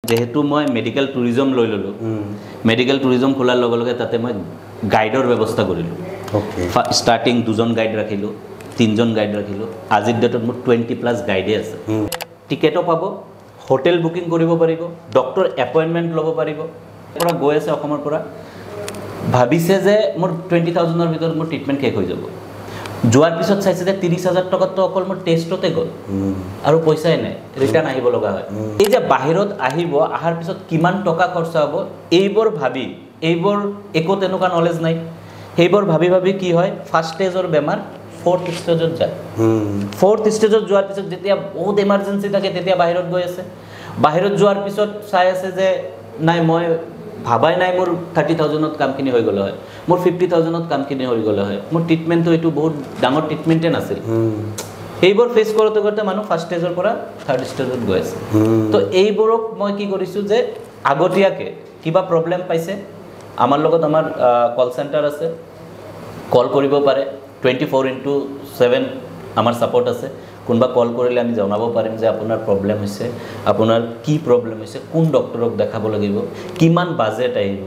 যেহেতু মই medical tourism লৈ ললো মেডিকেল টুৰিজম খোলাৰ লগে লগে তাতে মই গাইডৰ ব্যৱস্থা কৰিলো ওকে স্টাৰ্টিং দুজন গাইড ৰাখিলো তিনজন গাইড ৰাখিলো আজিৰ ডেটত মোৰ 20+ গাইডে আছে টিকেটও পাব হোটেল বুকিং কৰিব পাৰিব ডক্টৰ এপয়েন্টমেন্ট ল'ব পাৰিব পৰা গৈ আছে অসমৰ পৰা ভাবিছে যে মোৰ 20000 ৰ ভিতৰত মোৰ ট্ৰিটমেন্ট শেষ হৈ যাব যোৱাৰ পিছত চাইছে যে 30000 টকা তো অকল মোৰ টেষ্টতে গল আৰু পইচাই নাই ৰিটাৰ্ন আহিব লগা হয় এই যে বাহিৰত আহিব আহাৰ পিছত কিমান টকা খৰচা হ'ব এইবোৰ ভাবি এইবোৰ একো তেনেকুৱা নলেজ নাই সেইবোৰ ভাবি ভাবি কি হয় ফাৰ্স্ট স্টেজৰ বেমাৰ ফোৰ্থ স্টেজত যায় ফোৰ্থ স্টেজত যোৱাৰ পিছত যেতিয়া বহুত ইমাৰ্জেন্সি থাকে তেতিয়া বাহিৰত গৈ আছে বাহিৰত যোৱাৰ পিছত চাই আছে যে নাই মই ভাবাই নাই মোৰ 30000 ত কামখিনি হৈ গল হয় মোৰ 50000 ত কামখিনি হৈ গল হয় মোৰ ট্ৰিটমেন্টটো এটো বহুত ডাঙৰ ট্ৰিটমেন্টে নাছিল এইবোৰ ফেস কৰোতে কৰোতে মানুহ ফাৰ্স্ট স্টেজৰ পৰা থাৰ্ড স্টেজত গৈ আছে তো এইবোৰক মই কি কৰিছো যে আগতীয়াকে কিবা প্ৰবলেম পাইছে আমাৰ লগত আমাৰ কল সেন্টাৰ আছে কল কৰিব পাৰে 24/7 আমাৰ সাপোৰ্ট আছে কোনবা কল কৰিলে আমি জনাব পাৰিম যে আপোনাৰ প্ৰবলেম হৈছে আপোনাৰ কি প্ৰবলেম হৈছে কোন ডক্টৰক দেখাব লাগিব কিমান বাজেট আহিব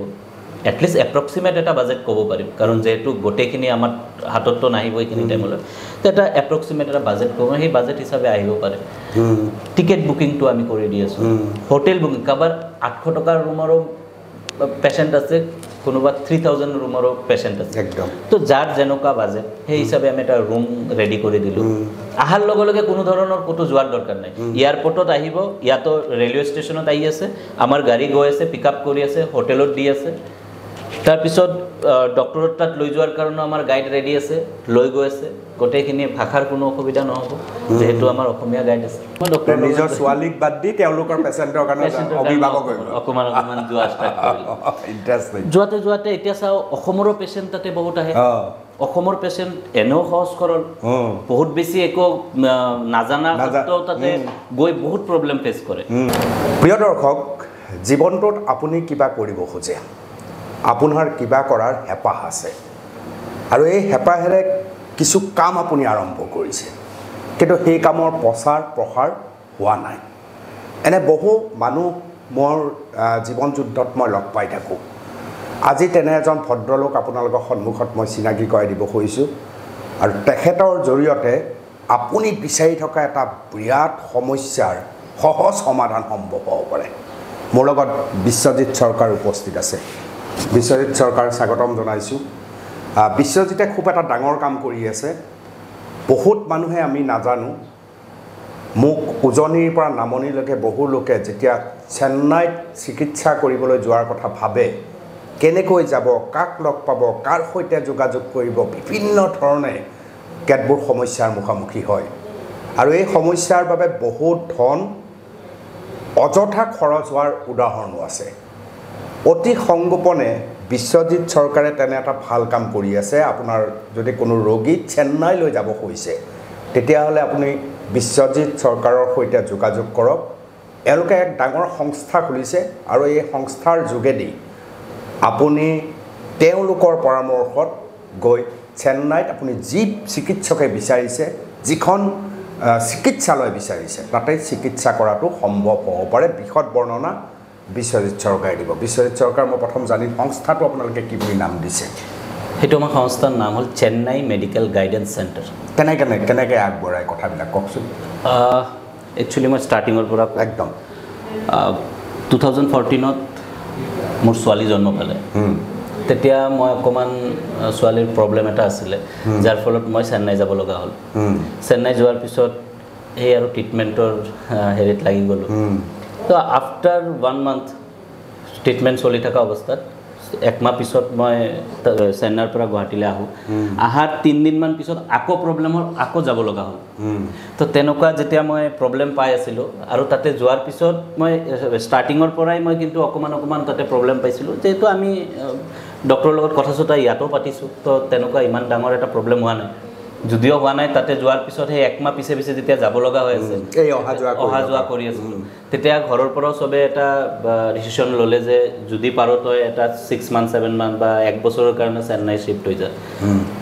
এটলিষ্ট এপ্ৰক্সিমেট এটা বাজেট ক'ব পাৰিম কাৰণ যেহেতু গোটেইখিনি আমাৰ হাতত তো নাহিব এইখিনি টাইমলৈ তো এটা এপ্ৰক্সিমেট এটা বাজেট ক'ব সেই বাজেট হিচাপে আহিব পাৰে টিকেট বুকিংটো আমি কৰি দি আছো হোটেল বুকিং কাবাৰ 800 টকাৰ ৰুমৰো পেশেন্ট আছে কোনোবা 3000 ৰুমৰো পেশেন্ট আছে একদম তো যাৰ জেনকা বাজেট সেই হিচাপে আমি এটা ৰুম ৰেডি কৰি দিলো আহাৰ লগে লগে কোনো ধৰণৰ কতো যোৱাৰ দৰকাৰ নাই এয়াৰপোৰ্টত আহিব ইয়াতো ৰেলৱে ষ্টেচনত আহি আছে আমাৰ গাড়ী গৈ আছে পিকআপ কৰি আছে হোটেলত দি আছে তাৰ পিছত ডক্টৰৰ তাত লৈ যোৱাৰ কাৰণে আমাৰ গাইড ৰেডি আছে লৈ গৈ আছে গোটেইখিনি ভাষাৰ কোনো অসুবিধা নহব যেহেতু আমাৰ অসমীয়া গাইড আছে মই ডক্টৰ নিজৰ সোৱালিক বাদ দি তেওঁলোকৰ পেশেন্টৰ কাৰণে অভিভাৱক হৈ অকমান যোৱা ষ্টাৰ্ট কৰিলো ইন্টাৰেষ্টিং যোৱাতে এতিয়া চাও অসমৰো পেশেন্ট তাতে বহুত আহে অসমৰ পেশেন্ট এনেও সহজ সৰল বহুত বেছি একো নাজানা সত্ত্বেও তাতে গৈ বহুত প্ৰবলেম ফেস কৰে প্ৰিয় দৰ্শক জীৱনটোত আপুনি কিবা কৰিব খোজে আপোনাৰ কিবা কৰাৰ হেপাহ আছে আৰু এই হেপাহেৰে কিছু কাম আপুনি আৰম্ভ কৰিছে কিন্তু সেই কামৰ প্ৰচাৰ প্ৰসাৰ হোৱা নাই এনে বহু মানুহ মোৰ জীৱন যুদ্ধত মই লগ পাই থাকোঁ আজি তেনে এজন ভদ্ৰলোক আপোনালোকৰ সন্মুখত মই চিনাকি কৰাই দিব খুজিছোঁ আৰু তেখেতৰ জৰিয়তে আপুনি বিচাৰি থকা এটা বিৰাট সমস্যাৰ সহজ সমাধান সম্ভৱ হ'ব পাৰে মোৰ লগত বিশ্বজিৎ সৰকাৰ উপস্থিত আছে বিশ্বজিৎ সৰকাৰ স্বাগতম জনাইছোঁ বিশ্বজিতে খুব এটা ডাঙৰ কাম কৰি আছে বহুত মানুহে আমি নাজানো মোক উজনিৰ পৰা নামনিলৈকে বহু লোকে যেতিয়া চেন্নাইত চিকিৎসা কৰিবলৈ যোৱাৰ কথা ভাবে কেনেকৈ যাব কাক লগ পাব কাৰ সৈতে যোগাযোগ কৰিব বিভিন্ন ধৰণে কেতবোৰ সমস্যাৰ মুখামুখি হয় আৰু এই সমস্যাৰ বাবে বহুত ধন অযথা খৰচ হোৱাৰ উদাহৰণো আছে অতি সংগোপনে বিশ্বজিৎ সৰকাৰে তেনে এটা ভাল কাম কৰি আছে আপোনাৰ যদি কোনো ৰোগী চেন্নাই লৈ যাব খুজিছে তেতিয়াহ'লে আপুনি বিশ্বজিৎ সৰকাৰৰ সৈতে যোগাযোগ কৰক এওঁলোকে এক ডাঙৰ সংস্থা খুলিছে আৰু এই সংস্থাৰ যোগেদি আপুনি তেওঁলোকৰ পৰামৰ্শত গৈ চেন্নাইত আপুনি যি চিকিৎসকে বিচাৰিছে যিখন চিকিৎসালয় বিচাৰিছে তাতে চিকিৎসা কৰাটো সম্ভৱ হ'ব পাৰে বিশদ বৰ্ণনা বিশ্বজিৎ সৰকাৰে দিব বিশ্বজিৎ সৰকাৰ মই প্ৰথম জানি সংস্থাটো আপোনালোকে কি বুলি নাম দিছে সেইটো আমাৰ সংস্থাৰ নাম হ'ল চেন্নাই মেডিকেল গাইডেন্স চেণ্টাৰ কেনেকৈ আগবঢ়াই কথাবিলাক কওকচোন একচুৱেলি মই ষ্টাৰ্টিঙৰ পৰা একদম 2014ত মোৰ ছোৱালী জন্ম পালে তেতিয়া মই অকমান ছোৱালীৰ প্ৰবলেম এটা আছিলে যাৰ ফলত মই চেন্নাই যাব লগা হ'ল চেন্নাই যোৱাৰ পিছত এই আৰু ট্ৰিটমেণ্টৰ হেৰিত লাগি গ'লোঁ তো আফটাৰ 1 মান্থ ট্ৰিটমেণ্ট চলি থকা অৱস্থাত একমাহ পিছত মই চেন্নাইৰ পৰা গুৱাহাটীলৈ আহোঁ আহাৰ 3 দিনমান পিছত আকৌ প্ৰবলেম হ'ল আকৌ যাব লগা হ'ল তো তেনেকুৱা যেতিয়া মই প্ৰবলেম পাই আছিলোঁ আৰু তাতে যোৱাৰ পিছত মই ষ্টাৰ্টিঙৰ পৰাই মই কিন্তু অকমান তাতে প্ৰবলেম পাইছিলোঁ যেহেতু আমি ডক্টৰৰ লগত কথা চথা ইয়াতো পাতিছোঁ তো তেনেকুৱা ইমান ডাঙৰ এটা প্ৰবলেম হোৱা নাই যদিও হোৱা নাই তাতে যোৱাৰ পিছত সেই একমাহ পিছে যেতিয়া যাব লগা হৈ আছে এই অহা যোৱা কৰি আছিলোঁ তেতিয়া ঘৰৰ পৰাও চবে এটা ডিচিশ্যন ল'লে যে যদি পাৰো তই এটা 6 মান্থ 7 মান্থ বা 1 বছৰৰ কাৰণে চেন্নাই শিফ্ট হৈ যা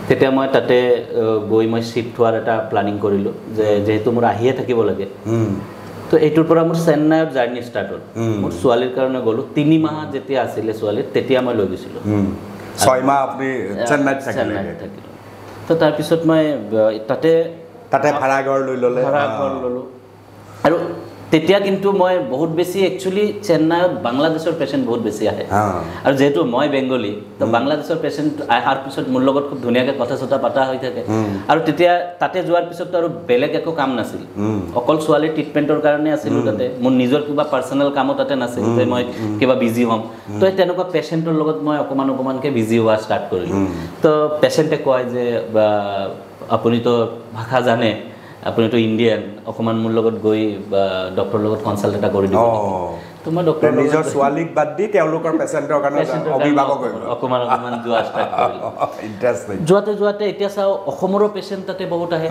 তেতিয়া মই তাতে গৈ মই শিফ্ট হোৱাৰ এটা প্লানিং কৰিলোঁ যে যেহেতু মোৰ আহিয়ে থাকিব লাগে তো এইটোৰ পৰা মোৰ চেন্নাইৰ জাৰ্নি ষ্টাৰ্ট হ'ল মোৰ ছোৱালীৰ কাৰণে গ'লোঁ 3 মাহ যেতিয়া আছিলে ছোৱালীৰ তেতিয়া মই লৈ গৈছিলোঁ 6 মাহ আপুনি চেন্নাইত থাকিলে তো তাৰপিছত মই তাতে ভাড়া ঘৰ লৈ ল'লে ল'লোঁ আৰু তেতিয়া কিন্তু মই বহুত বেছি একচুৱেলি চেন্নাইত বাংলাদেশৰ পেচেণ্ট বহুত বেছি আহে আৰু যেহেতু মই বেংগলী তো বাংলাদেশৰ পেচেণ্ট অহাৰ পিছত মোৰ লগত খুব ধুনীয়াকৈ কথা চথা পতা হৈ থাকে আৰু তেতিয়া তাতে যোৱাৰ পিছততো আৰু বেলেগ একো কাম নাছিল অকল ছোৱালীৰ ট্ৰিটমেণ্টৰ কাৰণে আছিলোঁ তাতে মোৰ নিজৰ কিবা পাৰ্চনেল কামো তাতে নাছিল যে মই কিবা বিজি হ'ম তো তেনেকুৱা পেচেণ্টৰ লগত মই অকণমানকৈ বিজি হোৱা ষ্টাৰ্ট কৰিলোঁ তো পেচেণ্টে কয় যে আপুনিতো ভাষা জানে আপুনিতো ইণ্ডিয়ান অকণমান মোৰ লগত গৈ ডক্টৰৰ লগত কনচাল্ট এটা কৰি দিব তো মই ডক্টৰৰ নিজৰ ছোৱালীক বাদ দি তেওঁলোকৰ পেচেণ্টৰ কাৰণে অভিভাৱক অকণমান যোৱা ষ্টাৰ্ট কৰিলোঁ ইণ্টাৰেষ্টিং যোৱাতে এতিয়া চাওঁ অসমৰো পেচেণ্ট তাতে বহুত আহে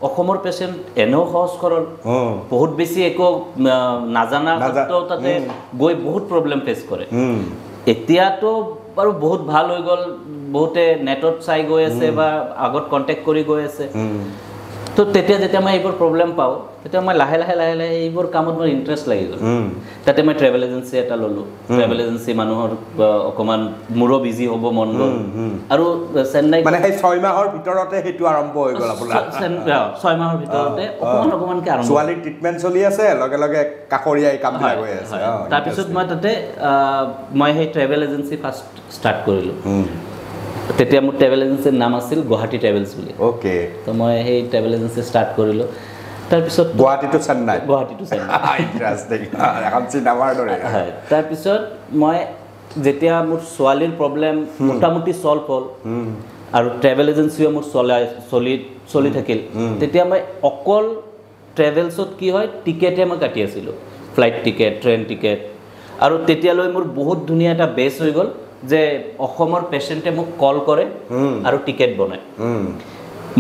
অসমৰ পেচেণ্ট এনেও সহজ সৰল বহুত বেছি একো নাজানা ক্ষেত্ৰত তাতে গৈ বহুত প্ৰব্লেম ফেচ কৰে এতিয়াতো বাৰু বহুত ভাল হৈ গ'ল বহুতে নেটত চাই গৈ আছে বা আগত কণ্টেক্ট কৰি গৈ আছে তো তেতিয়া যেতিয়া মই এইবোৰ প্ৰব্লেম পাওঁ তেতিয়া মই লাহে লাহে এইবোৰ কামত মোৰ ইণ্টাৰেষ্ট লাগি গ'ল তাতে মই ট্ৰেভেল এজেঞ্চি এটা ল'লোঁ ট্ৰেভেল এজেঞ্চি মানুহৰ অকণমান মোৰো বিজি হ'ব মন গ'ল আৰু চেন্নাই মানে সেই 6 মাহৰ ভিতৰতে সেইটো আৰম্ভ হৈ গ'ল আপোনাৰ 6 মাহৰ ভিতৰতে অকণমানকৈ আৰম্ভ ছোৱালীৰ ট্ৰিটমেণ্ট চলি আছে লগে লগে কাষৰীয়া এই কামবিলাক হৈ আছে তাৰপিছত মই তাতে মই সেই ট্ৰেভেল এজেঞ্চি ফাৰ্ষ্ট ষ্টাৰ্ট কৰিলোঁ তেতিয়া মোৰ ট্ৰেভেল এজেঞ্চিৰ নাম আছিল গুৱাহাটী ট্ৰেভেলছ বুলি ওকে তো মই সেই ট্ৰেভেল এজেঞ্চি ষ্টাৰ্ট কৰিলোঁ তাৰপিছত গুৱাহাটী টু চেন্নাই ইণ্টাৰেষ্টিং এখন চিনেমাৰ দৰে হয় তাৰপিছত মই যেতিয়া মোৰ ছোৱালীৰ প্ৰব্লেম মোটামুটি ছল্ভ হ'ল আৰু ট্ৰেভেল এজেঞ্চিও মোৰ চলি থাকিল তেতিয়া মই অকল ট্ৰেভেলছত কি হয় টিকেটে মই কাটি আছিলোঁ ফ্লাইট টিকেট ট্ৰেইন টিকেট আৰু তেতিয়ালৈ মোৰ বহুত ধুনীয়া এটা বেছ হৈ গ'ল যে অসমৰ পেচেণ্টে মোক কল কৰে আৰু টিকেট বনায়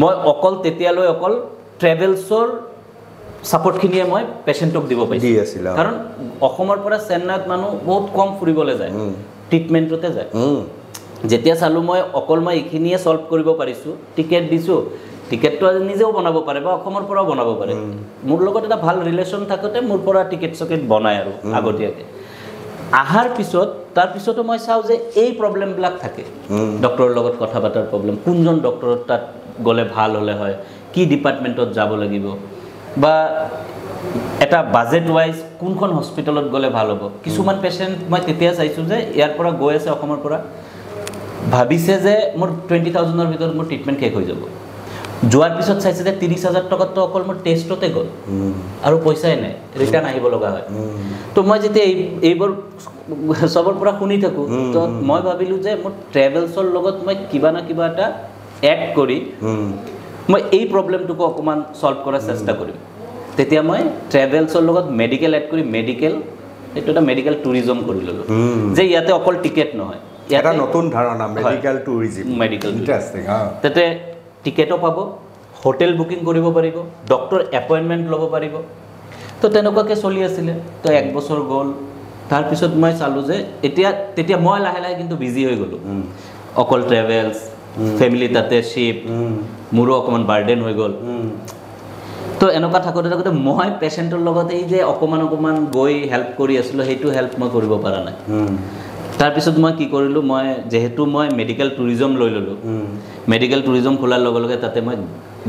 মই তেতিয়ালৈ অকল ট্ৰেভেলছৰ ছাপৰ্টখিনিয়ে মই পেচেণ্টক দিব পাৰিছোঁ কাৰণ অসমৰ পৰা চেন্নাইত মানুহ বহুত কম ফুৰিবলৈ যায় ট্ৰিটমেণ্টতে যায় যেতিয়া চালোঁ মই এইখিনিয়ে ছল্ভ কৰিব পাৰিছোঁ টিকেট দিছোঁ টিকেটটো আজি নিজেও বনাব পাৰে বা অসমৰ পৰাও বনাব পাৰে মোৰ লগত এটা ভাল ৰিলেশ্যন থাকোঁতে মোৰ পৰা টিকেট চকেট বনায় আৰু আগতীয়াকৈ আহাৰ পিছত তাৰপিছতো মই চাওঁ যে এই প্ৰব্লেমবিলাক থাকে ডক্টৰৰ লগত কথা পতাৰ প্ৰব্লেম কোনজন ডক্টৰৰ তাত গ'লে ভাল হ'লে হয় কি ডিপাৰ্টমেণ্টত যাব লাগিব বা এটা বাজেট ৱাইজ কোনখন হস্পিটেলত গ'লে ভাল হ'ব কিছুমান পেচেণ্ট মই তেতিয়া চাইছোঁ যে ইয়াৰ পৰা গৈ আছে অসমৰ পৰা ভাবিছে যে মোৰ 20,000-ৰ ভিতৰত মোৰ ট্ৰিটমেণ্ট শেষ হৈ যাব যোৱাৰ পিছত চাইছে যে 30,000 টকাতো অকল মোৰ টেষ্টতে গ'ল আৰু পইচাই নাই ৰিটাৰ্ণ আহিব লগা হয় তো মই যেতিয়া এইবোৰ চবৰ পৰা শুনি থাকোঁ তো মই ভাবিলোঁ যে মোৰ ট্ৰেভেলছৰ লগত মই কিবা না কিবা এটা এড কৰি মই এই প্ৰব্লেমটোকো অকণমান ছল্ভ কৰাৰ চেষ্টা কৰিম তেতিয়া মই ট্ৰেভেলছৰ লগত মেডিকেল এড কৰি এইটো এটা মেডিকেল টুৰিজম কৰি ল'লোঁ যে ইয়াতে অকল টিকেট নহয় এটা নতুন ধাৰণা মেডিকেল টুৰিজম ইণ্টাৰেষ্টিং তাতে টিকেটো পাব হোটেল বুকিং কৰিব পাৰিব ডক্টৰ এপইণ্টমেণ্ট ল'ব পাৰিব তো তেনেকুৱাকৈ চলি আছিলে তো 1 বছৰ গ'ল তাৰপিছত মই চালোঁ যে তেতিয়া মই লাহে লাহে কিন্তু বিজি হৈ গ'লোঁ অকল ট্ৰেভেলছ ফেমিলি তাতে শ্বিফ্ট মোৰো অকণমান বাৰ্ডেন হৈ গ'ল তো এনেকুৱা থাকোঁতে মই পেচেণ্টৰ লগত এই যে অকণমান গৈ হেল্প কৰি আছিলোঁ সেইটো হেল্প মই কৰিব পৰা নাই তাৰপিছত মই কি কৰিলোঁ মই যেহেতু মই মেডিকেল টুৰিজম লৈ ল'লোঁ মেডিকেল টুৰিজম খোলাৰ লগে লগে তাতে মই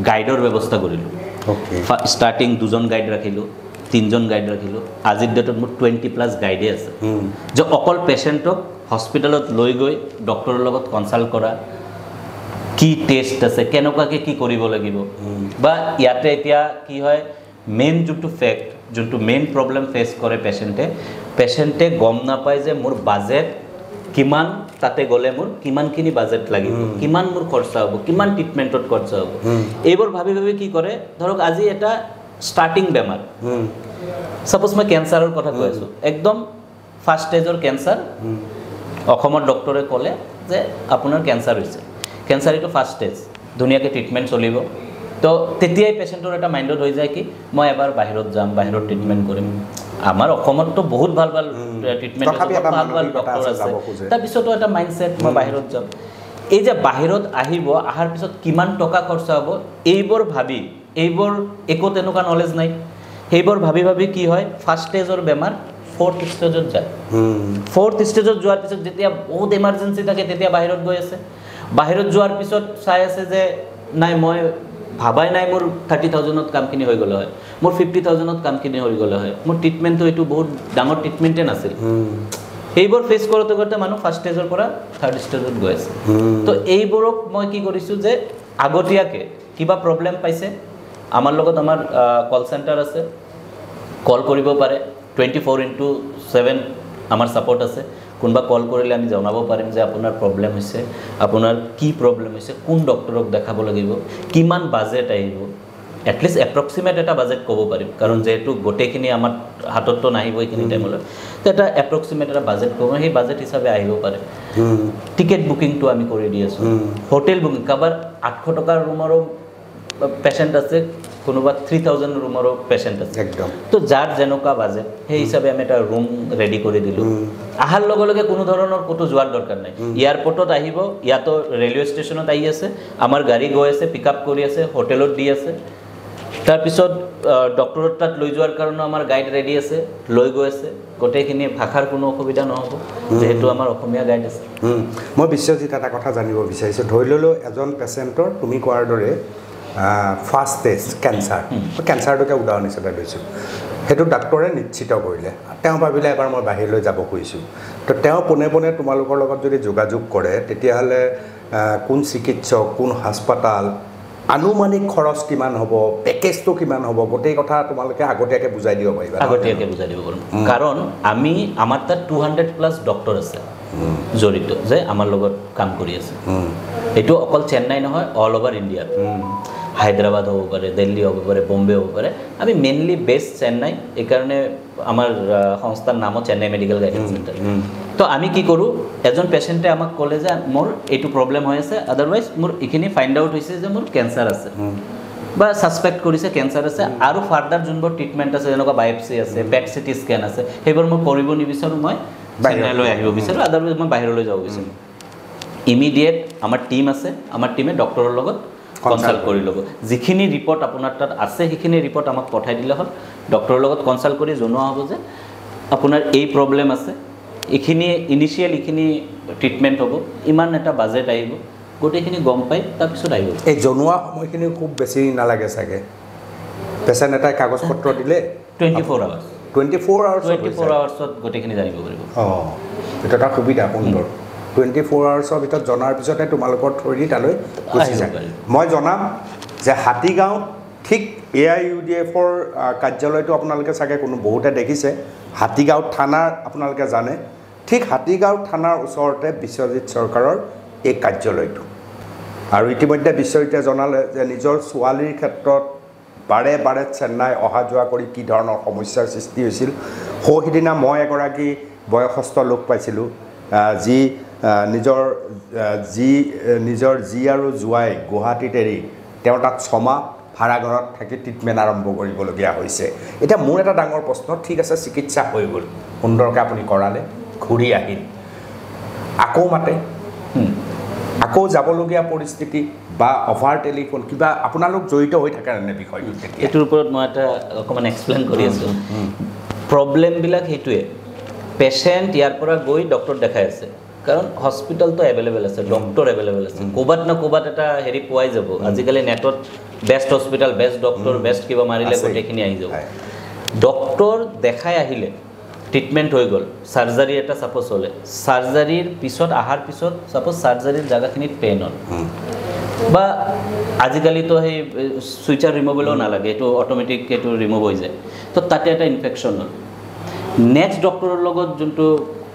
গাইডৰ ব্যৱস্থা কৰিলোঁ ষ্টাৰ্টিং 2জন গাইড ৰাখিলোঁ 3জন গাইড ৰাখিলোঁ আজিৰ ডেটত মোৰ 20+ গাইডে আছে যে অকল পেচেণ্টক হস্পিটেলত লৈ গৈ ডক্টৰৰ লগত কনচাল্ট কৰা কি টেষ্ট আছে কেনেকুৱাকৈ কি কৰিব লাগিব বা ইয়াতে এতিয়া কি হয় মেইন যোনটো মেইন প্ৰব্লেম ফেচ কৰে পেচেণ্টে গম নাপায় যে মোৰ বাজেট কিমান তাতে গ'লে মোৰ কিমানখিনি বাজেট লাগিব কিমান মোৰ খৰচা হ'ব কিমান ট্ৰিটমেণ্টত খৰচা হ'ব এইবোৰ ভাবি কি কৰে ধৰক আজি এটা ষ্টাৰ্টিং বেমাৰ সাপোজ মই কেঞ্চাৰৰ কথা কৈ আছোঁ একদম ফাৰ্ষ্ট ষ্টেজৰ কেঞ্চাৰ অসমৰ ডক্টৰে ক'লে যে আপোনাৰ কেঞ্চাৰ হৈছে কেঞ্চাৰ এইটো ফাৰ্ষ্ট ষ্টেজ ধুনীয়াকৈ ট্ৰিটমেণ্ট চলিব তো তেতিয়াই পেচেণ্টৰ এটা মাইণ্ডত হৈ যায় কি মই এবাৰ বাহিৰত যাম বাহিৰত ট্ৰিটমেণ্ট কৰিম আমাৰ অসমততো বহুত ভাল ট্ৰিটমেণ্ট ভাল ডক্টৰ আছে তাৰপিছতো এটা মাইণ্ডছেট মই বাহিৰত যাম এই যে বাহিৰত অহাৰ পিছত কিমান টকা খৰচা হ'ব এইবোৰ ভাবি এইবোৰ একো তেনেকুৱা নলেজ নাই সেইবোৰ ভাবি ভাবি কি হয় ফাৰ্ষ্ট ষ্টেজৰ বেমাৰ ফ'ৰ্থ ষ্টেজত যায় ফ'ৰ্থ ষ্টেজত যোৱাৰ পিছত যেতিয়া বহুত এমাৰ্জেঞ্চি থাকে তেতিয়া বাহিৰত গৈ আছে বাহিৰত যোৱাৰ পিছত চাই আছে যে নাই মই ভাবাই নাই মোৰ 30,000ত কামখিনি হৈ গ'লে হয় মোৰ 50,000ত কামখিনি হৈ গ'লে হয় মোৰ ট্ৰিটমেণ্টটো এইটো বহুত ডাঙৰ ট্ৰিটমেণ্টে নাছিল সেইবোৰ ফেচ কৰোঁতে কৰোঁতে মানুহ ফাৰ্ষ্ট ষ্টেজৰ পৰা থাৰ্ড ষ্টেজত গৈ আছে তো এইবোৰক মই কি কৰিছোঁ যে আগতীয়াকৈ কিবা প্ৰব্লেম পাইছে আমাৰ লগত আমাৰ কল চেণ্টাৰ আছে কল কৰিব পাৰে 24/7 আমাৰ ছাপোৰ্ট আছে কোনোবা কল কৰিলে আমি জনাব পাৰিম যে আপোনাৰ প্ৰব্লেম হৈছে আপোনাৰ কি প্ৰব্লেম হৈছে কোন ডক্টৰক দেখাব লাগিব কিমান বাজেট আহিব এটলিষ্ট এপ্ৰক্সিমেট এটা বাজেট ক'ব পাৰিম কাৰণ যেহেতু গোটেইখিনি আমাৰ হাতততো নাহিব এইখিনি টাইমলৈ তো এটা এপ্ৰক্সিমেট এটা বাজেট ক'ব সেই বাজেট হিচাপে আহিব পাৰে টিকেট বুকিংটো আমি কৰি দি আছোঁ হোটেল বুকিং কাৰোবাৰ 800 টকাৰ ৰুমৰো পেচেণ্ট আছে কোনোবা 3,000 ৰুমৰো পেচেণ্ট আছে একদম তো যাৰ যেনেকুৱা বাজেট সেই হিচাপে আমি এটা ৰুম ৰেডি কৰি দিলোঁ আহাৰ লগে লগে কোনো ধৰণৰ ক'তো যোৱাৰ দৰকাৰ নাই এয়াৰপৰ্টত আহিব ইয়াতো ৰেলৱে ষ্টেচনত আহি আছে আমাৰ গাড়ী গৈ আছে পিক আপ কৰি আছে হোটেলত দি আছে তাৰপিছত ডক্টৰৰ তাত লৈ যোৱাৰ কাৰণে আমাৰ গাইড ৰেডি আছে লৈ গৈ আছে গোটেইখিনি ভাষাৰ কোনো অসুবিধা নহ'ব যেহেতু আমাৰ অসমীয়া গাইড আছে মই বিশ্বজিৎ এটা কথা জানিব বিচাৰিছোঁ ধৰি ল'লোঁ এজন পেচেণ্টৰ তুমি কোৱাৰ দৰে ফাৰ্ষ্ট ষ্টেজ কেঞ্চাৰটোকে উদাহৰণ হিচাপে লৈছোঁ সেইটো ডাক্তৰে নিশ্চিত কৰিলে তেওঁ ভাবিলে এবাৰ মই বাহিৰলৈ যাব খুজিছোঁ তো তেওঁ পোনে পোনে তোমালোকৰ লগত যদি যোগাযোগ কৰে তেতিয়াহ'লে কোন চিকিৎসক কোন হাস্পাতাল আনুমানিক খৰচ কিমান হ'ব পেকেজটো কিমান হ'ব গোটেই কথা তোমালোকে আগতীয়াকৈ বুজাই দিব পাৰিবা আগতীয়াকৈ বুজাই দিব পাৰিম কাৰণ আমাৰ তাত 200+ ডক্টৰ আছে জড়িত যে আমাৰ লগত কাম কৰি আছে এইটো অকল চেন্নাই নহয় অল অভাৰ ইণ্ডিয়াত হায়দৰাবাদ হ'ব পাৰে দিল্লী হ'ব পাৰে বম্বে হ'ব পাৰে আমি মেইনলি বেষ্ট চেন্নাই এইকাৰণে আমাৰ সংস্থাৰ নামো চেন্নাই মেডিকেল গাইডেন্স চেণ্টাৰ তো আমি কি কৰোঁ এজন পেচেণ্টে আমাক ক'লে যে মোৰ এইটো প্ৰব্লেম হৈ আছে আদাৰৱাইজ মোৰ এইখিনি ফাইণ্ড আউট হৈছে যে মোৰ কেঞ্চাৰ আছে বা ছাছপেক্ট কৰিছে কেঞ্চাৰ আছে আৰু ফাৰ্ডাৰ যোনবোৰ ট্ৰিটমেণ্ট আছে যেনেকুৱা বায়পচি আছে পেট চিটি স্কেন আছে সেইবোৰ মই কৰিব নিবিচাৰোঁ মই চেন্নাইলৈ আহিব বিচাৰোঁ আদাৰৱাইজ মই বাহিৰলৈ যাব বিচাৰোঁ ইমিডিয়েট আমাৰ টীম আছে আমাৰ টীমে ডক্টৰৰ লগত কনসাল্ট কৰি ল'ব যিখিনি ৰিপৰ্ট আপোনাৰ তাত আছে সেইখিনি ৰিপৰ্ট আমাক পঠাই দিলে হ'ল ডক্টৰৰ লগত কনসাল্ট কৰি জনোৱা হ'ব যে আপোনাৰ এই প্ৰব্লেম আছে এইখিনি ইনিচিয়েল এইখিনি ট্ৰিটমেণ্ট হ'ব ইমান এটা বাজেট আহিব গোটেইখিনি গম পাই তাৰপিছত আহিব এই জনোৱা সময়খিনি খুব বেছি নালাগে চাগে পেচেণ্ট এটাই কাগজ পত্ৰ দিলে 24 আৱাৰ্ছ 24 আৱাৰ্ছত গোটেইখিনি জানিব পাৰিব এইটো এটা সুবিধা সুন্দৰ 24 আৱাৰ্ছৰ ভিতৰত জনাৰ পিছতে তোমালোকৰ থ্ৰুদি তালৈ গুচি যায় মই জনাম যে হাতীগাঁৱত ঠিক AIUDFৰ কাৰ্যালয়টো আপোনালোকে চাগে বহুতে দেখিছে হাতীগাঁও থানাৰ আপোনালোকে জানে ঠিক হাতীগাঁও থানাৰ ওচৰতে বিশ্বজিৎ চৰকাৰৰ এই কাৰ্যালয়টো আৰু ইতিমধ্যে বিশ্বজিতে জনালে যে নিজৰ ছোৱালীৰ ক্ষেত্ৰত বাৰে বাৰে চেন্নাই অহা যোৱা কৰি কি ধৰণৰ সমস্যাৰ সৃষ্টি হৈছিল সেইদিনা মই এগৰাকী বয়সস্থ লোক পাইছিলোঁ যি নিজৰ জি আৰু জোৱাই গুৱাহাটীত এৰি তেওঁ তাত 6 মাহ ভাড়াঘৰত থাকি ট্ৰিটমেণ্ট আৰম্ভ কৰিবলগীয়া হৈছে এতিয়া মোৰ এটা ডাঙৰ প্ৰশ্ন ঠিক আছে চিকিৎসা হৈ গ'ল সুন্দৰকৈ আপুনি কৰালে ঘূৰি আহিল আকৌ মাতে আকৌ যাবলগীয়া পৰিস্থিতি বা অভাৰ টেলিফোন কিবা আপোনালোক জড়িত হৈ থাকে নে বিষয়টো এইটোৰ ওপৰত মই এটা অকণমান এক্সপ্লেইন কৰি আছোঁ প্ৰব্লেমবিলাক সেইটোৱে পেচেণ্ট ইয়াৰ পৰা গৈ ডক্টৰ দেখাই আছে কাৰণ হস্পিটেলটো এভেইলেবল আছে ডক্টৰ এভেইলেবল আছে ক'ৰবাত না ক'ৰবাত এটা হেৰি পোৱাই যাব আজিকালি নেটত best hospital best doctor best কিবা মাৰিলে গোটেইখিনি আহি যাব ডক্টৰ দেখাই আহিলে ট্ৰিটমেণ্ট হৈ গ'ল চাৰ্জাৰী এটা ছাপ'জ হ'লে চাৰ্জাৰীৰ পিছত অহাৰ পিছত ছাপ'জ চাৰ্জাৰীৰ জেগাখিনিত পেইন হ'ল বা আজিকালিতো সেই চুইচাৰ ৰিমুভেবলো নালাগে এইটো অট'মেটিক এইটো ৰিমুভ হৈ যায় তো তাতে এটা ইনফেকশ্যন হ'ল নেক্সট ডক্টৰৰ লগত যোনটো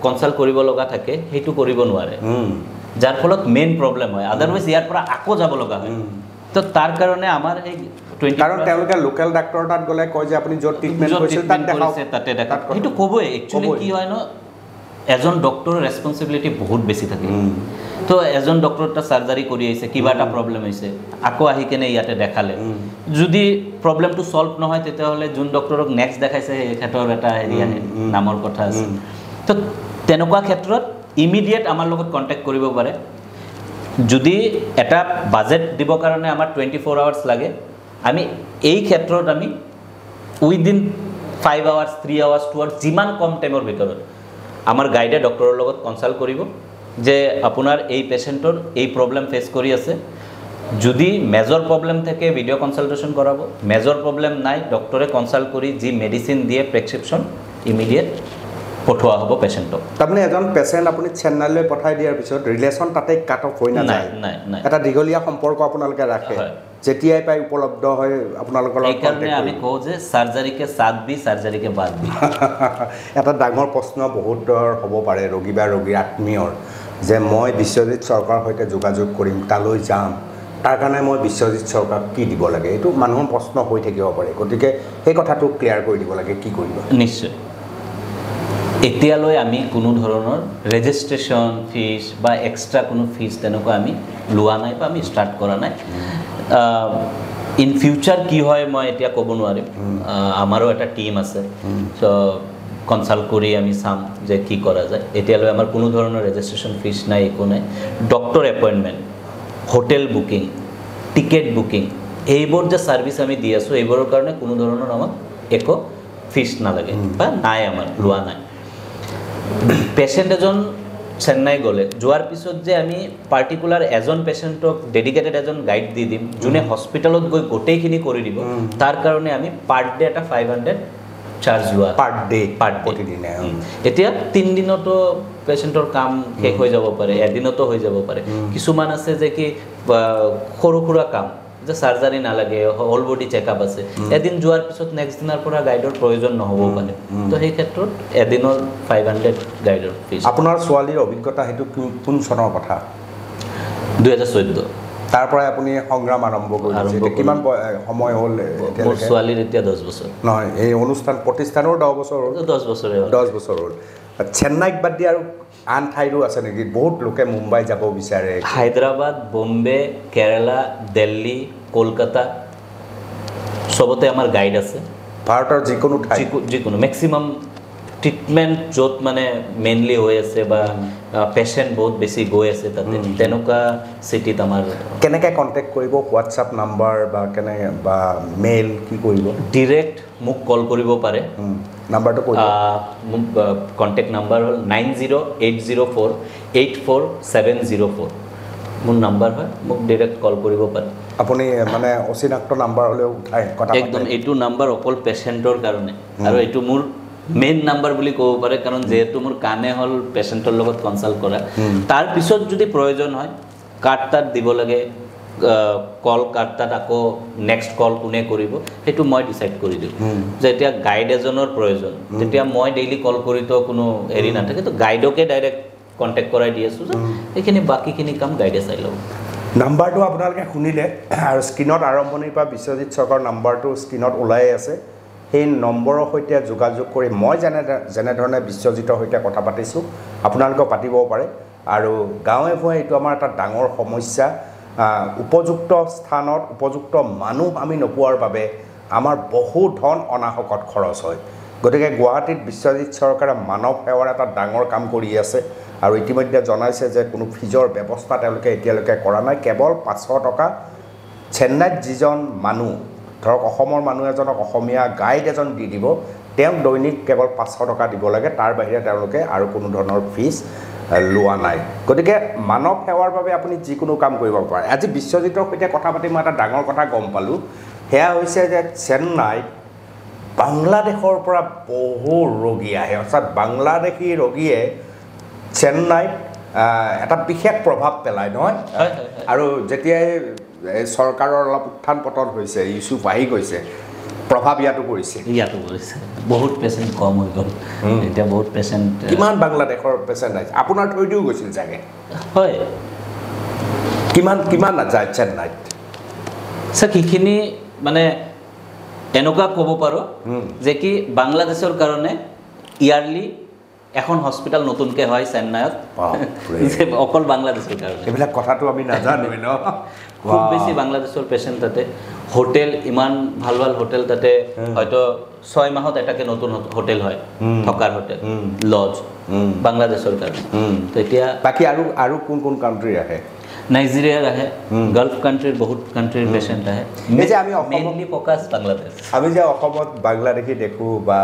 কনসাল্ট কৰিব লগা থাকে সেইটো কৰিব নোৱাৰে যাৰ ফলত মেইন প্ৰব্লেম হয় আদাৰৱাইজ ইয়াৰ পৰা আকৌ যাব লগা হয় তো তাৰ কাৰণে আমাৰ এই কাৰণ তেওঁলোকে লোকেল ডাক্তৰ তাত গ'লে কয় যে আপুনি য'ত ট্ৰিটমেণ্ট কৰিছিল তাতে দেখাওক সেইটো ক'বই একচুৱেলি কি হয় ন এজন ডক্টৰৰ ৰেছপনচিবিলিটি বহুত বেছি থাকে তো এজন ডক্টৰ এটা চাৰ্জাৰী কৰি আহিছে কিবা এটা প্ৰব্লেম হৈছে আকৌ আহি কেনে ইয়াতে দেখালে যদি প্ৰব্লেমটো ছল্ভ নহয় তেতিয়াহ'লে যোন ডক্টৰক নেক্সট দেখাইছে সেই ক্ষেত্ৰৰ এটা হেৰি আহে নামৰ কথা আছে তো তেনেকুৱা ক্ষেত্ৰত ইমিডিয়েট আমাৰ লগত কণ্টেক্ট কৰিব পাৰে যদি এটা বাজেট দিবৰ কাৰণে আমাৰ 24 আৱাৰ্ছ লাগে আমি এই ক্ষেত্ৰত আমি উইদিন 5 আৱাৰ্ছ 3 আৱাৰ্ছ 2 আৱাৰ্ছ যিমান কম টাইমৰ ভিতৰত আমাৰ গাইডে ডক্টৰৰ লগত কনচাল্ট কৰিব যে আপোনাৰ এই পেচেণ্টৰ এই প্ৰব্লেম ফেচ কৰি আছে যদি মেজৰ প্ৰব্লেম থাকে ভিডিঅ' কনচাল্টেশ্যন কৰাব মেজৰ প্ৰব্লেম নাই ডক্টৰে কনচাল্ট কৰি যি মেডিচিন দিয়ে প্ৰেছক্ৰিপশ্যন ইমিডিয়েট পঠোৱা হ'ব পেচেণ্টক তাৰমানে এজন পেচেণ্ট আপুনি চেন্নাইলৈ পঠাই দিয়াৰ পিছত ৰিলেশ্যন তাতে কাট অফ হৈ নাযায় এটা দীঘলীয়া সম্পৰ্ক আপোনালোকে ৰাখে যেতিয়াই পাই উপলব্ধ হয় আপোনালোকৰ লগত এইকাৰণে আমি কওঁ যে চাৰ্জাৰীকে সাথ দি চাৰ্জাৰীকে বাদ দি এটা ডাঙৰ প্ৰশ্ন বহুতৰ হ'ব পাৰে ৰোগী বা ৰোগীৰ আত্মীয়ৰ যে মই বিশ্বজিৎ চৰকাৰৰ সৈতে যোগাযোগ কৰিম তালৈ যাম তাৰ কাৰণে মই বিশ্বজিৎ চৰকাৰক কি দিব লাগে এইটো মানুহৰ প্ৰশ্ন হৈ থাকিব পাৰে গতিকে সেই কথাটো ক্লিয়াৰ কৰি দিব লাগে কি কৰিব নিশ্চয় এতিয়ালৈ আমি কোনো ধৰণৰ ৰেজিষ্ট্ৰেশ্যন ফিজ বা এক্সট্ৰা কোনো ফিজ তেনেকুৱা আমি লোৱা নাই বা আমি ষ্টাৰ্ট কৰা নাই ইন ফিউচাৰ কি হয় মই এতিয়া ক'ব নোৱাৰিম আমাৰো এটা টীম আছে চ' কনচাল্ট কৰি আমি চাম যে কি কৰা যায় এতিয়ালৈ আমাৰ কোনো ধৰণৰ ৰেজিষ্ট্ৰেশ্যন ফিজ নাই একো নাই doctor appointment hotel booking ticket booking এইবোৰ যে ছাৰ্ভিচ আমি দি আছোঁ এইবোৰৰ কাৰণে কোনো ধৰণৰ আমাক একো ফিজ নালাগে বা নাই আমাৰ লোৱা নাই পেচেণ্ট এজন চেন্নাই গ'লে যোৱাৰ পিছত যে আমি পাৰ্টিকুলাৰ এজন পেচেণ্টক ডেডিকেটেড এজন গাইড দি দিম যোনে হস্পিটেলত গৈ গোটেইখিনি কৰি দিব তাৰ কাৰণে আমি পাৰ ডে এটা 500 চাৰ্জ লোৱা পাৰ ডে প্ৰতিদিনে এতিয়া 3 দিনতো পেচেণ্টৰ কাম শেষ হৈ যাব পাৰে এদিনতো হৈ যাব পাৰে কিছুমান আছে যে কি সৰু সুৰা কাম যে সাৰ্জাৰী নালাগে হোল বডি চেকআপ আছে এদিন যোৱাৰ পিছত নেক্সট দিনৰ পৰা গাইডৰ প্ৰয়োজন নহ'ব পাৰে তো সেই ক্ষেত্ৰত এদিনৰ 500 গাইডৰ ফিজ আপোনাৰ ছোৱালীৰ অভিজ্ঞতা হেতু কোন চনৰ কথা 2014 তাৰ পৰা আপুনি সংগ্ৰাম আৰম্ভ কৰিছে কিমান সময় হ'ল মোৰ ছোৱালীৰ এতিয়া 10 বছৰ নহয় এই অনুষ্ঠান প্ৰতিষ্ঠানৰ 10 বছৰ হ'ল 10 বছৰে 10 বছৰ হ'ল চেন্নাইক বাদ দি আৰু আন ঠাইৰো আছে নেকি বহুত লোকে মুম্বাই যাব বিচাৰে হায়দৰাবাদ বম্বে কেৰালা দিল্লী কলকাতা সবতে আমাৰ গাইড আছে ভাৰতৰ যিকোনো ঠাই যিকোনো মেক্সিমাম ট্ৰিটমেণ্ট য'ত মানে মেইনলি হৈ আছে বা পেচেণ্ট বহুত বেছি গৈ আছে তাতে তেনেকুৱা চিটিত আমাৰ কেনেকৈ কণ্টেক্ট কৰিব হোৱাটছআপ নাম্বাৰ বা কেনেকৈ বা মেইল কি কৰিব ডিৰেক্ট মোক কল কৰিব পাৰে নাম্বাৰটো কৈ মোক কণ্টেক্ট নাম্বাৰ হ'ল 9080484704 মোৰ নাম্বাৰ হয় মোক ডিৰেক্ট কল কৰিব পাৰে আপুনি মানে অচিনাক্ত নাম্বাৰ হ'লেও উঠাই কথা একদম এইটো নাম্বাৰ অকল পেচেণ্টৰ কাৰণে আৰু এইটো মোৰ মেইন নাম্বাৰ বুলি ক'ব পাৰে কাৰণ যেহেতু মোৰ কানে হ'ল পেচেণ্টৰ লগত কনচাল্ট কৰা তাৰ পিছত যদি প্ৰয়োজন হয় কাৰ্ড তাত দিব লাগে কল কাৰ্ডত আকৌ নেক্সট কল কোনে কৰিব সেইটো মই ডিসাইড কৰি দিওঁ যে এতিয়া গাইড এজনৰ প্ৰয়োজন তেতিয়া মই ডেইলি কল কৰি তো কোনো হেৰি নাথাকে তো গাইডকে ডাইৰেক্ট কণ্টেক্ট কৰাই দি আছোঁ যে এইখিনি বাকীখিনি কাম গাইডে চাই ল'ব নাম্বাৰটো আপোনালোকে শুনিলে আৰু স্ক্ৰীনত আৰম্ভণিৰ পৰা বিশ্বজিৎ চৰকাৰৰ নাম্বাৰটো স্ক্ৰীনত ওলাই আছে সেই নম্বৰৰ সৈতে যোগাযোগ কৰি মই যেনেধৰণে বিশ্বজিতৰ সৈতে কথা পাতিছোঁ আপোনালোকেও পাতিব পাৰে আৰু গাঁৱে ভূঞে এইটো আমাৰ এটা ডাঙৰ সমস্যা উপযুক্ত স্থানত উপযুক্ত মানুহ আমি নোপোৱাৰ বাবে আমাৰ বহু ধন অনাহকত খৰচ হয় গতিকে গুৱাহাটীত বিশ্বজিৎ চৰকাৰে মানৱ সেৱাৰ এটা ডাঙৰ কাম কৰি আছে আৰু ইতিমধ্যে জনাইছে যে কোনো ফিজৰ ব্যৱস্থা তেওঁলোকে এতিয়ালৈকে কৰা নাই কেৱল 500 টকা চেন্নাইত যিজন মানুহ ধৰক অসমৰ মানুহ এজনক অসমীয়া গাইড এজন দি দিব তেওঁক দৈনিক কেৱল 500 টকা দিব লাগে তাৰ বাহিৰে তেওঁলোকে আৰু কোনো ধৰণৰ ফিজ লোৱা নাই গতিকে মানৱ সেৱাৰ বাবে আপুনি যিকোনো কাম কৰিব পাৰে আজি বিশ্বজিতৰ সৈতে কথা পাতি মই এটা ডাঙৰ কথা গম পালোঁ সেয়া হৈছে যে চেন্নাইত বাংলাদেশৰ পৰা বহু ৰোগী আহে অৰ্থাৎ বাংলাদেশী ৰোগীয়ে চেন্নাইত এটা বিশেষ প্ৰভাৱ পেলায় নহয় আৰু যেতিয়াই চৰকাৰৰ অলপ উত্থান পতন হৈছে ইছ্যু আহি গৈছে প্ৰভাৱ ইয়াতো পৰিছে বহুত পেচেণ্ট কম হৈ গ'ল এতিয়া বহুত পেচেণ্ট কিমান বাংলাদেশৰ পেচেণ্ট আহিছে আপোনাৰ থৈ দিও গৈছিল চাগে হয় কিমান নাযায় চেন্নাইত স্যাৰ সেইখিনি মানে এনেকুৱা ক'ব পাৰোঁ যে কি বাংলাদেশৰ কাৰণে ইয়াৰলি এখন হস্পিটাল নতুনকৈ হয় চেন্নাইত অকল বাংলাদেশৰ কাৰণে এইবিলাক কথাটো আমি নাজানোৱে ন খুব বেছি বাংলাদেশৰ পেচেণ্ট তাতে হোটেল ইমান ভাল ভাল হোটেল তাতে হয়তো 6 মাহত এটাকে নতুন হোটেল হয় থকাৰ হোটেল লজ বাংলাদেশৰ কাৰণে তো এতিয়া বাকী আৰু কোন কাণ্ট্ৰি আহে নাইজেৰিয়াৰ আহে গাল্ফ কাণ্ট্ৰিৰ বহুত কাণ্ট্ৰিৰ পেচেণ্ট আহে এই যে আমি মেইনলি ফ'কাছ বাংলাদেশ আমি যে অসমত বাংলাদেশী দেখোঁ বা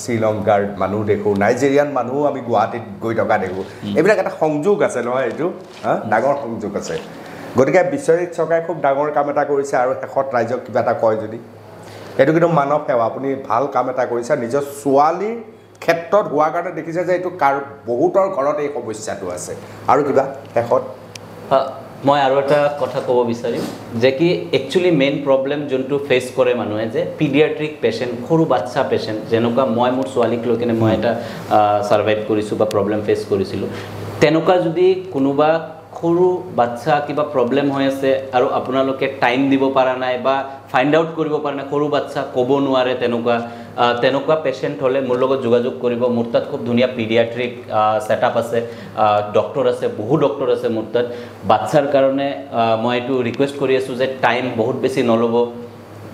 শ্ৰীলংকাৰ মানুহ দেখোঁ নাইজেৰিয়ান মানুহো আমি গুৱাহাটীত গৈ থকা দেখোঁ এইবিলাক এটা সংযোগ আছে নহয় এইটো ডাঙৰ সংযোগ আছে গতিকে বিশ্বজিৎ চৰকাৰে খুব ডাঙৰ কাম এটা কৰিছে আৰু শেষত ৰাইজক কিবা এটা কয় যদি এইটো কিন্তু মানৱ সেৱা আপুনি ভাল কাম এটা কৰিছে নিজৰ ছোৱালীৰ ক্ষেত্ৰত হোৱাৰ কাৰণে দেখিছে যে এইটো বহুতৰ ঘৰত এই সমস্যাটো আছে আৰু কিবা শেষত মই আৰু এটা কথা ক'ব বিচাৰিম যে কি একচুৱেলি মেইন প্ৰব্লেম যোনটো ফেচ কৰে মানুহে যে পিডিয়াট্ৰিক পেচেণ্ট সৰু বাচ্চা পেচেণ্ট যেনেকুৱা মই মোৰ ছোৱালীক লৈ কিনে মই এটা ছাৰ্ভাইভ কৰিছোঁ বা প্ৰব্লেম ফেচ কৰিছিলোঁ তেনেকুৱা যদি কোনোবা সৰু বাচ্চা কিবা প্ৰব্লেম হৈ আছে আৰু আপোনালোকে টাইম দিব পৰা নাই বা ফাইণ্ড আউট কৰিব পৰা নাই সৰু বাচ্চা ক'ব নোৱাৰে তেনেকুৱা পেচেণ্ট হ'লে মোৰ লগত যোগাযোগ কৰিব মোৰ তাত খুব ধুনীয়া পিডিয়াট্ৰিক ছেটআপ আছে ডক্টৰ আছে বহু ডক্টৰ আছে মোৰ তাত বাচ্চাৰ কাৰণে মই এইটো ৰিকুৱেষ্ট কৰি আছোঁ যে টাইম বহুত বেছি নল'ব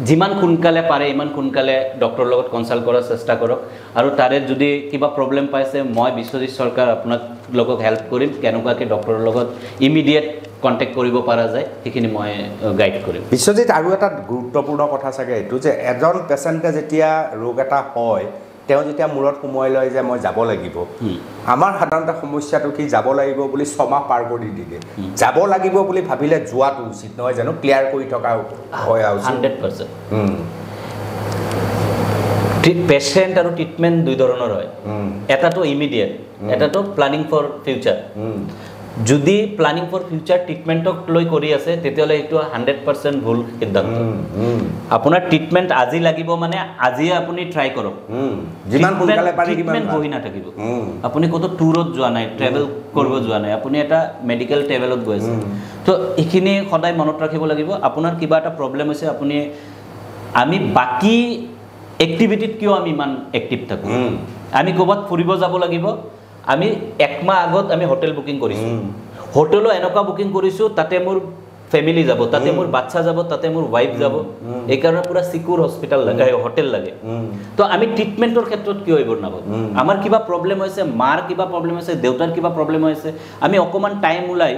যিমান সোনকালে পাৰে ইমান সোনকালে ডক্টৰৰ লগত কনচাল্ট কৰাৰ চেষ্টা কৰক আৰু তাৰে যদি কিবা প্ৰব্লেম পাইছে মই বিশ্বজিৎ চৰকাৰ আপোনালোকক হেল্প কৰিম কেনেকুৱাকৈ ডক্টৰৰ লগত ইমিডিয়েট কণ্টেক্ট কৰিব পৰা যায় সেইখিনি মই গাইড কৰিম বিশ্বজিৎ আৰু এটা গুৰুত্বপূৰ্ণ কথা চাগে এইটো যে এজন পেচেণ্টে যেতিয়া ৰোগ এটা হয় তেওঁ যেতিয়া মূৰত সোমোৱাই লয় যে মই যাব লাগিব আমাৰ সাধাৰণতে সমস্যাটো কি যাব লাগিব বুলি ছমাহ পাৰ কৰি দিলে যাব লাগিব বুলি ভাবিলে যোৱাটো উচিত নহয় জানো ক্লিয়াৰ কৰি থকা হয় 100% পেচেণ্ট আৰু ট্ৰিটমেণ্ট দুই ধৰণৰ হয় এটাটো ইমিডিয়েট এটাটো প্লানিং ফৰ ফিউচাৰ যদি প্লানিং ফৰ ফিউচাৰ ট্ৰিটমেণ্টক লৈ কৰি আছে তেতিয়াহ'লে এইটো 100% ভুল সিদ্ধান্ত আপোনাৰ ট্ৰিটমেণ্ট আজি লাগিব মানে আজিয়ে আপুনি ট্ৰাই কৰক যিমান সোনকালে পাৰি ট্ৰিটমেণ্ট বহি নাথাকিব আপুনি ক'তো টুৰত যোৱা নাই ট্ৰেভেল কৰিব যোৱা নাই আপুনি এটা মেডিকেল ট্ৰেভেলত গৈ আছে তো এইখিনি সদায় মনত ৰাখিব লাগিব আপোনাৰ কিবা এটা প্ৰব্লেম হৈছে আপুনি আমি বাকী এক্টিভিটিত কিয় আমি ইমান এক্টিভ থাকোঁ আমি ক'ৰবাত ফুৰিব যাব লাগিব আমি একমাহ আগত আমি হোটেল বুকিং কৰিছোঁ হোটেলো এনেকুৱা বুকিং কৰিছোঁ তাতে মোৰ ফেমিলি যাব তাতে মোৰ বাচ্চা যাব তাতে মোৰ ৱাইফ যাব এইকাৰণে পুৰা চিকিউৰ হস্পিটেল লাগে হোটেল লাগে তো আমি ট্ৰিটমেণ্টৰ ক্ষেত্ৰত কিয় এইবোৰ নাভাবোঁ আমাৰ কিবা প্ৰব্লেম হৈছে মাৰ কিবা প্ৰব্লেম হৈছে দেউতাৰ কিবা প্ৰব্লেম হৈছে আমি অকণমান টাইম ওলাই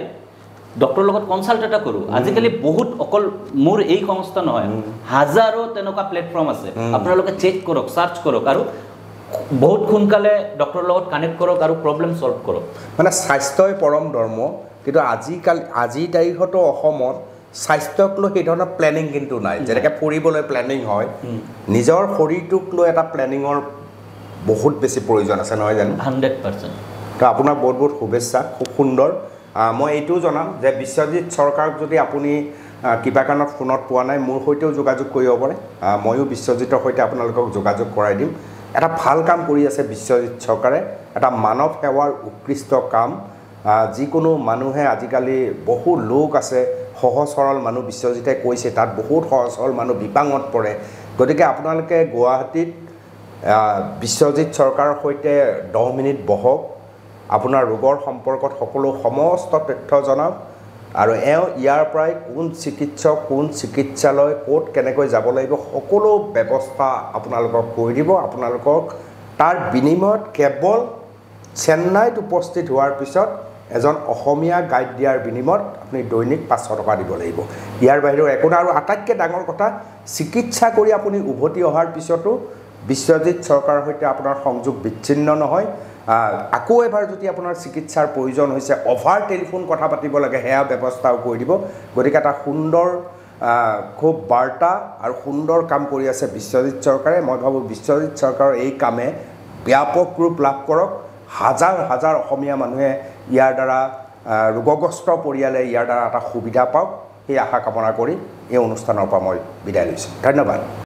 ডক্টৰৰ লগত কনচাল্ট এটা কৰোঁ আজিকালি বহুত অকল মোৰ এই সংস্থা নহয় হাজাৰো তেনেকুৱা প্লেটফৰ্ম আছে আপোনালোকে চেক কৰক চাৰ্চ কৰক আৰু বহুত সোনকালে ডক্টৰৰ লগত কানেক্ট কৰক আৰু প্ৰব্লেম সলভ কৰক মানে স্বাস্থ্যই পৰম ধৰ্ম কিন্তু আজিৰ তাৰিখতো অসমত স্বাস্থ্যক লৈ সেই ধৰণৰ প্লেনিং কিন্তু নাই যেনেকৈ ফুৰিবলৈ প্লেনিং হয় নিজৰ শৰীৰটোক লৈ এটা প্লেনিঙৰ বহুত বেছি প্ৰয়োজন আছে নহয় জানো 100% তো আপোনাক বহুত বহুত শুভেচ্ছা খুব সুন্দৰ মই এইটোও জনাম যে বিশ্বজিৎ চৰকাৰক যদি আপুনি কিবা কাৰণত ফোনত পোৱা নাই মোৰ সৈতেও যোগাযোগ কৰিব পাৰে ময়ো বিশ্বজিতৰ সৈতে আপোনালোকক যোগাযোগ কৰাই দিম এটা ভাল কাম কৰি আছে বিশ্বজিৎ চৰকাৰে এটা মানৱ সেৱাৰ উৎকৃষ্ট কাম যিকোনো মানুহে আজিকালি বহু লোক আছে সহজ সৰল মানুহ বিশ্বজিতে কৈছে তাত বহুত সহজ সৰল মানুহ বিপাঙত পৰে গতিকে আপোনালোকে গুৱাহাটীত বিশ্বজিৎ চৰকাৰৰ সৈতে 10 মিনিট বহক আপোনাৰ ৰোগৰ সম্পৰ্কত সকলো সমস্ত তথ্য জনাওক আৰু ইয়াৰ পৰাই কোন চিকিৎসক কোন চিকিৎসালয় ক'ত কেনেকৈ যাব লাগিব সকলো ব্যৱস্থা আপোনালোকক কৰি দিব আপোনালোকক তাৰ বিনিময়ত কেৱল চেন্নাইত উপস্থিত হোৱাৰ পিছত এজন অসমীয়া গাইড দিয়াৰ বিনিময়ত আপুনি দৈনিক 500 টকা দিব লাগিব ইয়াৰ বাহিৰেও একো নাই আৰু আটাইতকৈ ডাঙৰ কথা চিকিৎসা কৰি আপুনি উভতি অহাৰ পিছতো বিশ্বজিৎ চৰকাৰৰ সৈতে আপোনাৰ সংযোগ বিচ্ছিন্ন নহয় আকৌ এবাৰ যদি আপোনাৰ চিকিৎসাৰ প্ৰয়োজন হৈছে অভাৰ টেলিফোন কথা পাতিব লাগে সেয়া ব্যৱস্থাও কৰি দিব গতিকে এটা সুন্দৰ খুব বাৰ্তা আৰু সুন্দৰ কাম কৰি আছে বিশ্বজিৎ চৰকাৰে মই ভাবোঁ বিশ্বজিৎ চৰকাৰৰ এই কামে ব্যাপক ৰূপ লাভ কৰক হাজাৰ হাজাৰ অসমীয়া মানুহে ইয়াৰ দ্বাৰা ৰোগগ্ৰস্ত পৰিয়ালে ইয়াৰ দ্বাৰা এটা সুবিধা পাওক সেই আশা কামনা কৰি এই অনুষ্ঠানৰ পৰা মই বিদায় লৈছোঁ ধন্যবাদ